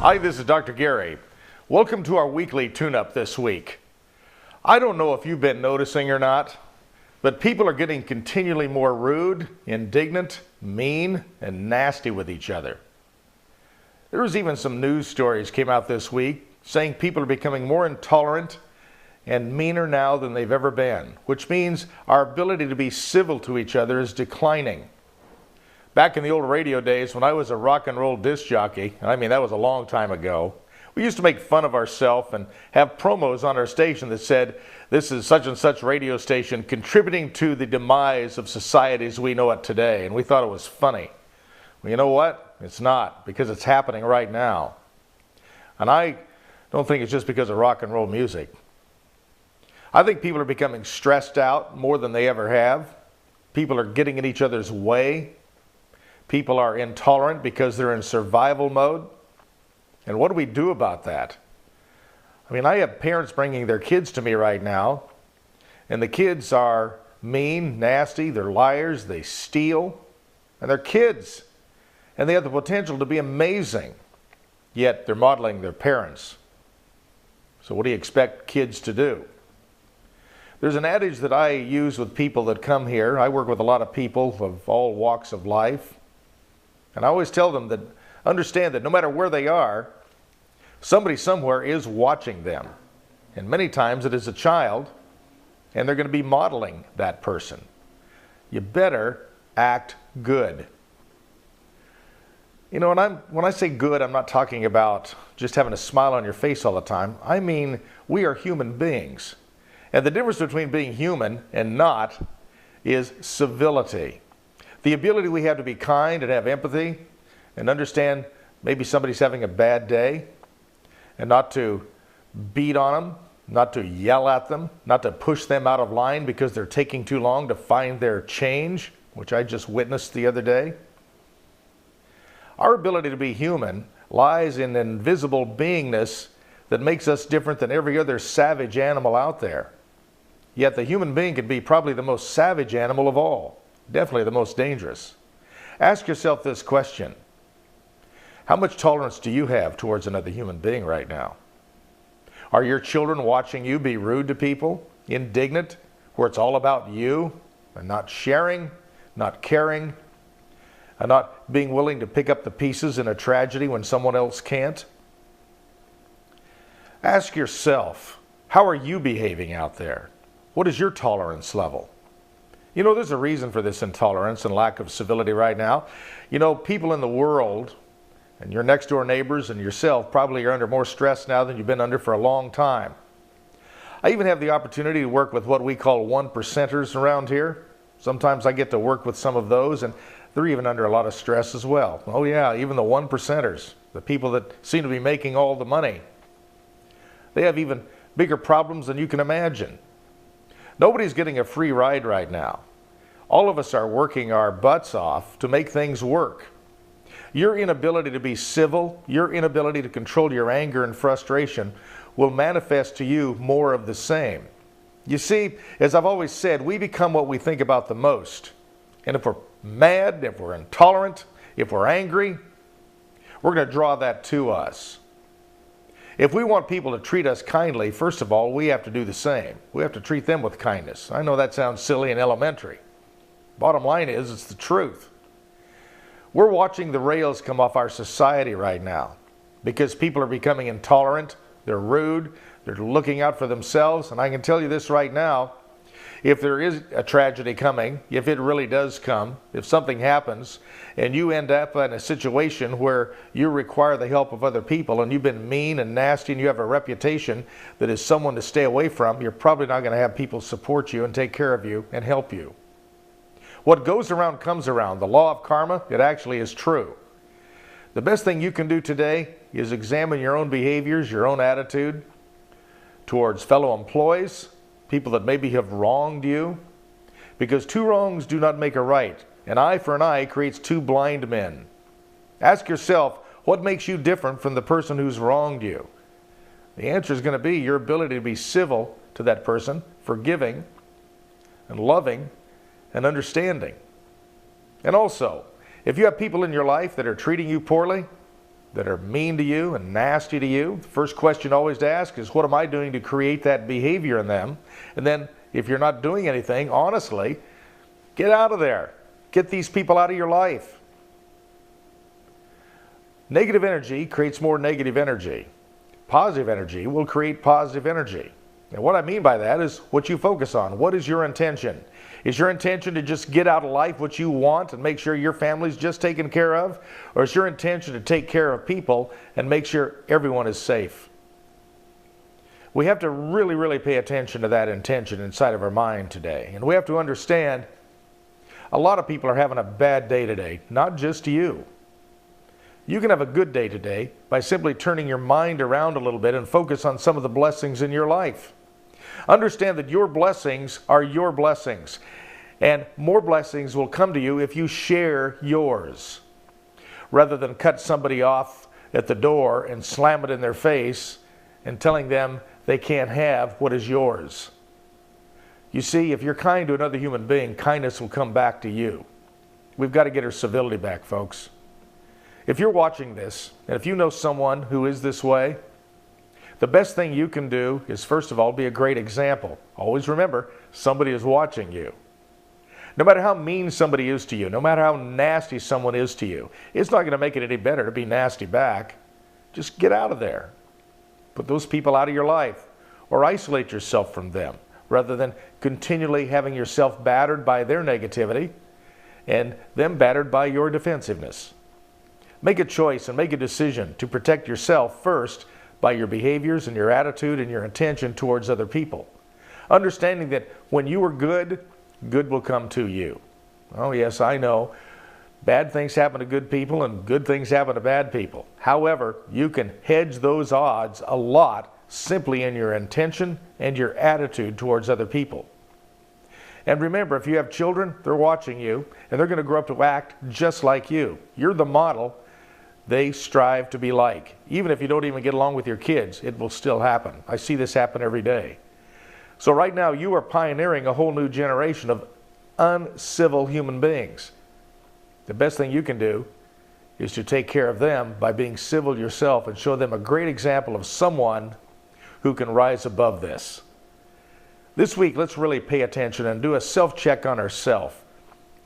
Hi, this is Dr. Gary. Welcome to our weekly tune-up this week. I don't know if you've been noticing or not, but people are getting continually more rude, indignant, mean, and nasty with each other. There was even some news stories came out this week saying people are becoming more intolerant and meaner now than they've ever been, which means our ability to be civil to each other is declining. Back in the old radio days when I was a rock and roll disc jockey, I mean that was a long time ago, we used to make fun of ourselves and have promos on our station that said, this is such and such radio station contributing to the demise of society as we know it today. And we thought it was funny. Well, you know what? It's not, because it's happening right now. And I don't think it's just because of rock and roll music. I think people are becoming stressed out more than they ever have. People are getting in each other's way. People are intolerant because they're in survival mode. And what do we do about that? I mean, I have parents bringing their kids to me right now, and the kids are mean, nasty, they're liars, they steal, and they're kids. And they have the potential to be amazing, yet they're modeling their parents. So what do you expect kids to do? There's an adage that I use with people that come here. I work with a lot of people of all walks of life. And I always tell them that understand that no matter where they are, somebody somewhere is watching them. And many times it is a child, and they're going to be modeling that person. You better act good. You know, when I say good, I'm not talking about just having a smile on your face all the time. I mean, we are human beings. And the difference between being human and not is civility. The ability we have to be kind and have empathy and understand maybe somebody's having a bad day and not to beat on them, not to yell at them, not to push them out of line because they're taking too long to find their change, which I just witnessed the other day. Our ability to be human lies in an invisible beingness that makes us different than every other savage animal out there. Yet the human being can be probably the most savage animal of all. Definitely the most dangerous. Ask yourself this question. How much tolerance do you have towards another human being right now? Are your children watching you be rude to people, indignant, where it's all about you and not sharing, not caring, and not being willing to pick up the pieces in a tragedy when someone else can't? Ask yourself, how are you behaving out there? What is your tolerance level? You know, there's a reason for this intolerance and lack of civility right now. You know, people in the world and your next door neighbors and yourself probably are under more stress now than you've been under for a long time. I even have the opportunity to work with what we call 1%ers around here. Sometimes I get to work with some of those, and they're even under a lot of stress as well. Oh yeah, even the 1%ers, the people that seem to be making all the money. They have even bigger problems than you can imagine. Nobody's getting a free ride right now. All of us are working our butts off to make things work. Your inability to be civil, your inability to control your anger and frustration will manifest to you more of the same. You see, as I've always said, we become what we think about the most. And if we're mad, if we're intolerant, if we're angry, we're going to draw that to us. If we want people to treat us kindly, first of all, we have to do the same. We have to treat them with kindness. I know that sounds silly and elementary. Bottom line is, it's the truth. We're watching the rails come off our society right now because people are becoming intolerant, they're rude, they're looking out for themselves, and I can tell you this right now, if there is a tragedy coming, if it really does come, if something happens, and you end up in a situation where you require the help of other people and you've been mean and nasty and you have a reputation that is someone to stay away from, you're probably not going to have people support you and take care of you and help you. What goes around comes around. The law of karma, it actually is true. The best thing you can do today is examine your own behaviors, your own attitude towards fellow employees, people that maybe have wronged you, because two wrongs do not make a right. An eye for an eye creates two blind men. Ask yourself, what makes you different from the person who's wronged you? The answer is going to be your ability to be civil to that person, forgiving and loving and understanding. And also, if you have people in your life that are treating you poorly, that are mean to you and nasty to you, the first question always to ask is, what am I doing to create that behavior in them? And then if you're not doing anything, honestly, get out of there. Get these people out of your life. Negative energy creates more negative energy. Positive energy will create positive energy. And what I mean by that is what you focus on. What is your intention? Is your intention to just get out of life what you want and make sure your family's just taken care of? Or is your intention to take care of people and make sure everyone is safe? We have to really, really pay attention to that intention inside of our mind today. And we have to understand a lot of people are having a bad day today, not just you. You can have a good day today by simply turning your mind around a little bit and focus on some of the blessings in your life. Understand that your blessings are your blessings, and more blessings will come to you if you share yours, rather than cut somebody off at the door and slam it in their face and telling them they can't have what is yours. You see, if you're kind to another human being, kindness will come back to you. We've got to get our civility back, folks. If you're watching this, and if you know someone who is this way, the best thing you can do is, first of all, be a great example. Always remember, somebody is watching you. No matter how mean somebody is to you, no matter how nasty someone is to you, it's not going to make it any better to be nasty back. Just get out of there. Put those people out of your life, or isolate yourself from them, rather than continually having yourself battered by their negativity and them battered by your defensiveness. Make a choice and make a decision to protect yourself first by your behaviors and your attitude and your intention towards other people. Understanding that when you are good, good will come to you. Oh yes, I know. Bad things happen to good people and good things happen to bad people. However, you can hedge those odds a lot simply in your intention and your attitude towards other people. And remember, if you have children, they're watching you and they're going to grow up to act just like you. You're the model they strive to be like. Even if you don't even get along with your kids, it will still happen. I see this happen every day. So right now you are pioneering a whole new generation of uncivil human beings. The best thing you can do is to take care of them by being civil yourself and show them a great example of someone who can rise above this. This week, let's really pay attention and do a self-check on ourselves.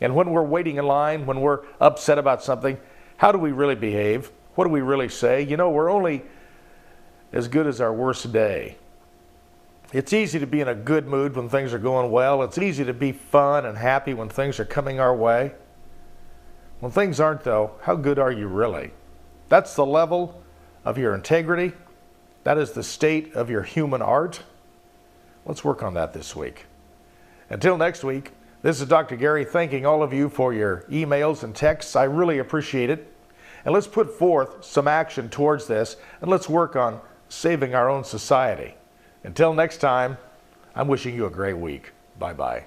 And when we're waiting in line, when we're upset about something, how do we really behave? What do we really say? You know, we're only as good as our worst day. It's easy to be in a good mood when things are going well. It's easy to be fun and happy when things are coming our way. When things aren't, though, how good are you really? That's the level of your integrity. That is the state of your human art. Let's work on that this week. Until next week, this is Dr. Gary thanking all of you for your emails and texts. I really appreciate it. And let's put forth some action towards this, and let's work on saving our own society. Until next time, I'm wishing you a great week. Bye-bye.